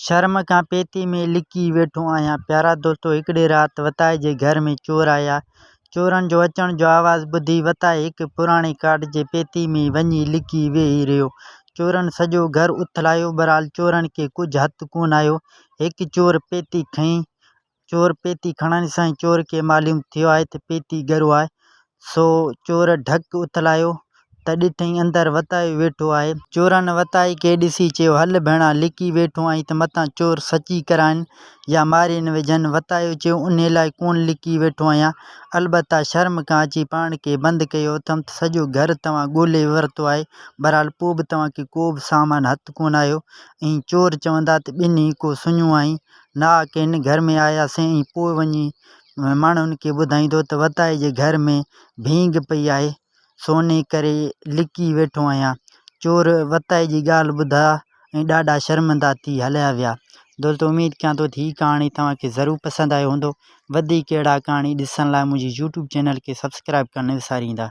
शर्म खां पेती में लिकी वेठो आहियां। प्यारा दोस्तों, हिकिड़ी राति वताये जे घर में चोर आया। चोरनि जो अचण जो आवाज़ ॿुधी वताये हिक पुराणे काठ जे पेती में वञी लिकी वेही रहियो। चोरनि सॼो घर उथलायो, बहरहाल चोरनि खे कुझु हथु कोन आयो। हिकु चोर पेती खईं। चोर पेती खणण सां ई चोर खे मालूम थियो आहे त पेती गरु आहे। सो चोर ढक उथलायो त ॾिठईं अंदरि वतायो वेठो आहे। चोरनि वताये खे ॾिसी चयो, हल भेणा, लिकी वेठो आहीं त मथां चोर सची कराइनि या मारे न विझनि। वतायो चयो, उन लाइ कोन लिकी वेठो आहियां, अलबत्ता शर्म खां अची पाण खे बंदि कयो अथमि त सॼो घर तव्हां ॻोल्हे वरितो आहे। बहरहाल पोइ बि तव्हांखे को बि सामान हथु कोन आयो। ऐं चोर चवंदा त ॿिन्ही को सुञो आहीं। ना किन घर में आयासीं ऐं पोइ वञी माण्हुनि खे ॿुधाईंदो त वताये जे घर में भींग पई आहे, सो इन करे लिकी वेठो आहियां। चोर वताये जी ॻाल्हि ॿुधा ऐं ॾाढा शर्मिंदा थी हलिया विया। दोस्तों, उम्मीद कयां थो हीअ कहाणी तव्हांखे ज़रूरु पसंदि आयो हूंदो। वधीक अहिड़ा कहाणी ॾिसण लाइ मुंहिंजी यूट्यूब चैनल खे सब्सक्राइब करणु न विसारींदा।